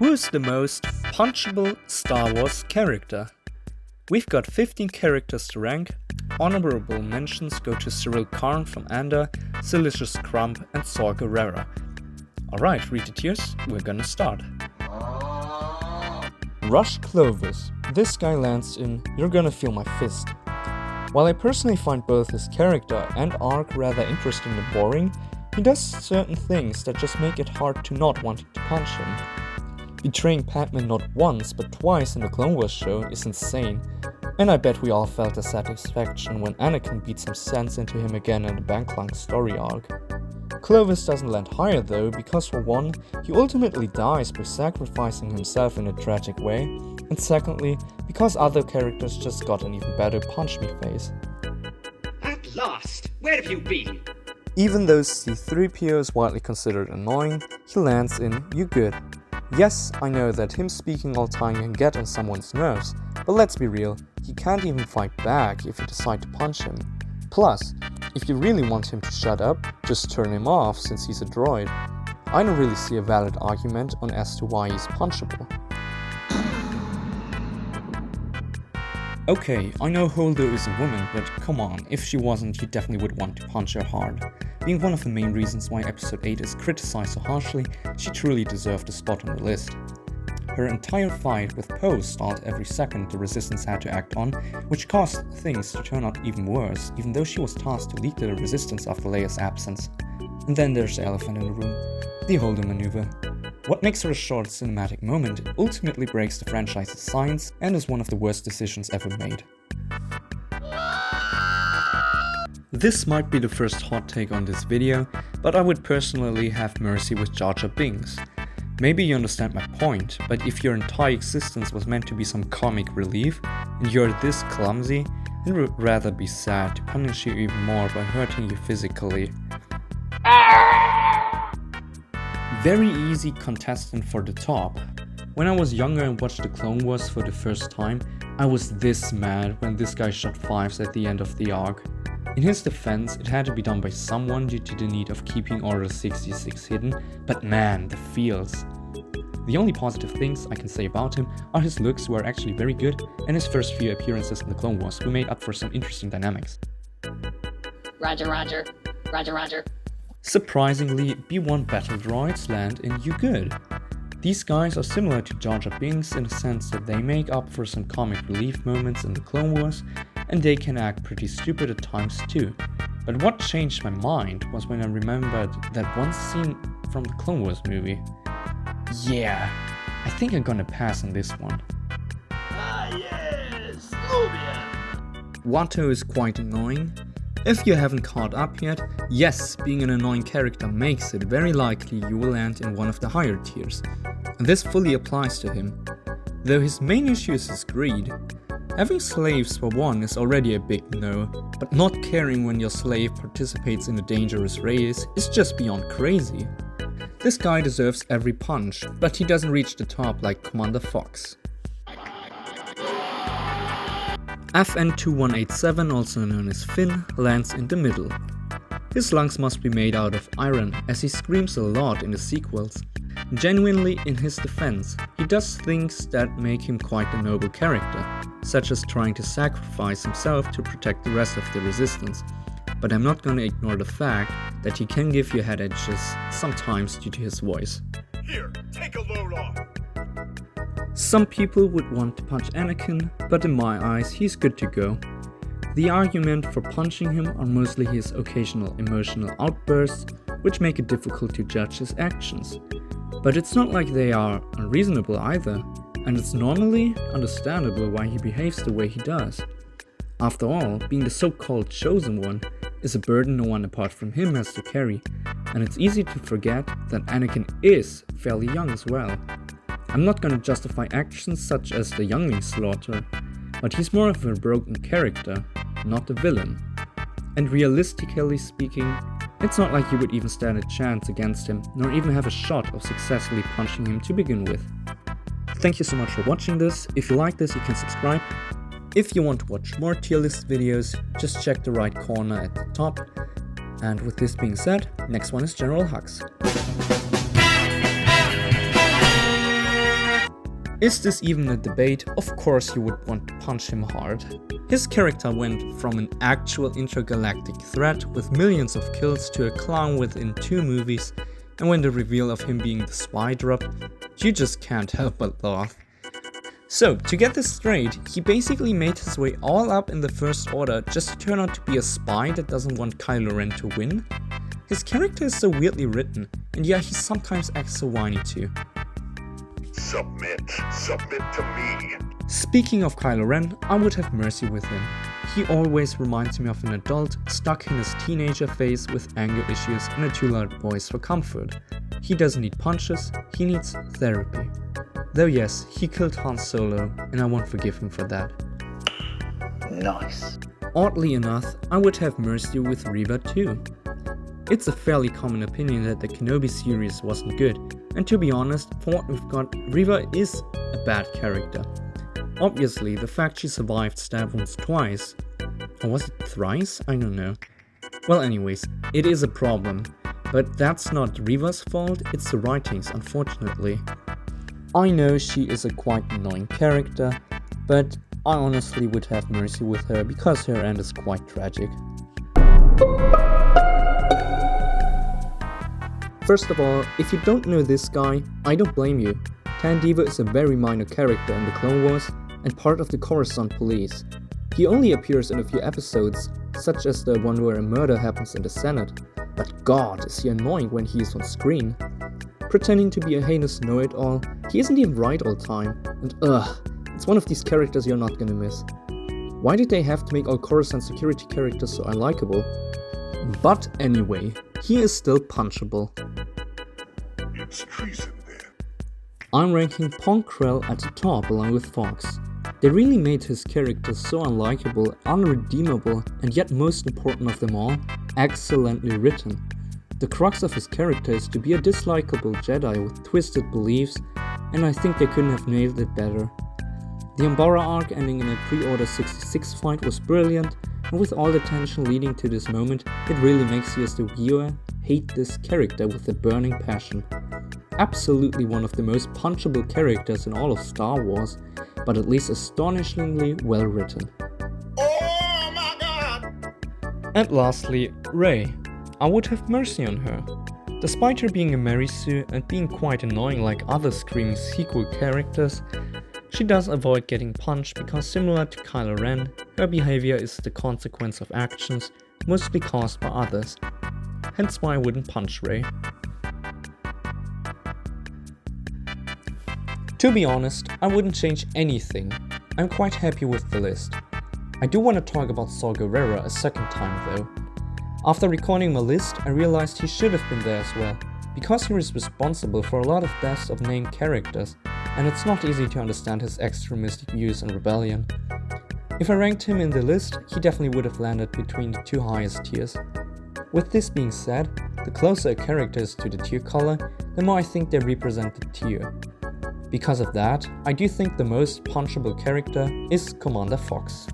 Who is the most punchable Star Wars character? We've got 15 characters to rank. Honorable mentions go to Cyril Karn from Andor, Silicious Crump and Saw Gerrera. Alright, read the tiers, we're gonna start. Rush Clovis. This guy lands in You're Gonna Feel My Fist. While I personally find both his character and arc rather interesting and boring, he does certain things that just make it hard to not wanting to punch him. Betraying Padme not once but twice in the Clone Wars show is insane, and I bet we all felt the satisfaction when Anakin beat some sense into him again in the Banklang story arc. Clovis doesn't land higher though, because for one, he ultimately dies by sacrificing himself in a tragic way, and secondly, because other characters just got an even better punch me face. At last! Where have you been? Even though C-3PO is widely considered annoying, he lands in You Good. Yes, I know that him speaking all time can get on someone's nerves, but let's be real, he can't even fight back if you decide to punch him. Plus, if you really want him to shut up, just turn him off since he's a droid. I don't really see a valid argument on as to why he's punchable. Okay, I know Holdo is a woman, but come on, if she wasn't, you definitely would want to punch her hard. Being one of the main reasons why episode 8 is criticized so harshly, she truly deserved a spot on the list. Her entire fight with Poe stalled every second the Resistance had to act on, which caused things to turn out even worse, even though she was tasked to lead the Resistance after Leia's absence. And then there's the elephant in the room, the Holdo Maneuver. What makes her a short cinematic moment ultimately breaks the franchise's science and is one of the worst decisions ever made. This might be the first hot take on this video, but I would personally have mercy with JarJar Bings. Maybe you understand my point, but if your entire existence was meant to be some comic relief, and you're this clumsy, it would rather be sad to punish you even more by hurting you physically. Very easy contestant for the top. When I was younger and watched the Clone Wars for the first time, I was this mad when this guy shot 5s at the end of the arc. In his defense, it had to be done by someone due to the need of keeping Order 66 hidden, but man, the feels. The only positive things I can say about him are his looks, who are actually very good, and his first few appearances in the Clone Wars, who made up for some interesting dynamics. Roger, roger. Roger, roger. Surprisingly, B1 Battle Droids land in You Good. These guys are similar to JarJar Bings in the sense that they make up for some comic relief moments in the Clone Wars, and they can act pretty stupid at times too. But what changed my mind was when I remembered that one scene from the Clone Wars movie. Yeah, I think I'm gonna pass on this one. Ah yes, Lubia! Watto is quite annoying. If you haven't caught up yet, yes, being an annoying character makes it very likely you will land in one of the higher tiers, and this fully applies to him. Though his main issue is his greed. Having slaves for one is already a big no, but not caring when your slave participates in a dangerous race is just beyond crazy. This guy deserves every punch, but he doesn't reach the top like Commander Fox. FN2187, also known as Finn, lands in the middle. His lungs must be made out of iron, as he screams a lot in the sequels. Genuinely, in his defense, he does things that make him quite a noble character, such as trying to sacrifice himself to protect the rest of the Resistance. But I'm not gonna ignore the fact that he can give you head edges sometimes due to his voice. Here, take a load off! Some people would want to punch Anakin, but in my eyes he's good to go. The argument for punching him are mostly his occasional emotional outbursts, which make it difficult to judge his actions. But it's not like they are unreasonable either, and it's normally understandable why he behaves the way he does. After all, being the so-called chosen one is a burden no one apart from him has to carry, and it's easy to forget that Anakin is fairly young as well. I'm not gonna justify actions such as the youngling slaughter, but he's more of a broken character, not a villain. And realistically speaking, it's not like you would even stand a chance against him, nor even have a shot of successfully punching him to begin with. Thank you so much for watching this. If you like this, you can subscribe. If you want to watch more tier list videos, just check the right corner at the top. And with this being said, next one is General Hux. Is this even a debate? Of course you would want to punch him hard. His character went from an actual intergalactic threat with millions of kills to a clown within 2 movies, and when the reveal of him being the spy dropped, you just can't help but laugh. So, to get this straight, he basically made his way all up in the First Order just to turn out to be a spy that doesn't want Kylo Ren to win? His character is so weirdly written, and yeah, he sometimes acts so whiny too. Submit to me. Speaking of Kylo Ren, I would have mercy with him. He always reminds me of an adult stuck in his teenager phase with anger issues and a too loud voice for comfort. He doesn't need punches, he needs therapy. Though yes, he killed Han Solo, and I won't forgive him for that. Nice. Oddly enough, I would have mercy with Reva too. It's a fairly common opinion that the Kenobi series wasn't good, and to be honest, for what we've got, Reva is a bad character. Obviously, the fact she survived stab wounds twice, or was it thrice? I don't know. Well anyways, it is a problem, but that's not Reva's fault, it's the writings, unfortunately. I know she is a quite annoying character, but I honestly would have mercy with her because her end is quite tragic. First of all, if you don't know this guy, I don't blame you. Divo is a very minor character in the Clone Wars and part of the Coruscant Police. He only appears in a few episodes, such as the one where a murder happens in the Senate, but god is he annoying when he is on screen. Pretending to be a heinous know-it-all, he isn't even right all time, and it's one of these characters you're not gonna miss. Why did they have to make all Coruscant security characters so unlikable? But anyway, he is still punchable. It's treason then. I'm ranking Pong Krell at the top along with Fox. They really made his character so unlikable, unredeemable, and yet most important of them all, excellently written. The crux of his character is to be a dislikable Jedi with twisted beliefs, and I think they couldn't have nailed it better. The Umbara arc ending in a pre-Order 66 fight was brilliant, and with all the tension leading to this moment, it really makes you as the viewer hate this character with a burning passion. Absolutely one of the most punchable characters in all of Star Wars, but at least astonishingly well written. Oh my god! And lastly, Rey. I would have mercy on her. Despite her being a Mary Sue and being quite annoying like other screaming sequel characters, she does avoid getting punched because similar to Kylo Ren, her behavior is the consequence of actions mostly caused by others. Hence why I wouldn't punch Rey. To be honest, I wouldn't change anything. I'm quite happy with the list. I do want to talk about Saw Gerrera a second time though. After recording my list, I realized he should have been there as well, because he was responsible for a lot of deaths of named characters, and it's not easy to understand his extremistic views and rebellion. If I ranked him in the list, he definitely would have landed between the 2 highest tiers. With this being said, the closer a character is to the tier color, the more I think they represent the tier. Because of that, I do think the most punchable character is Commander Fox.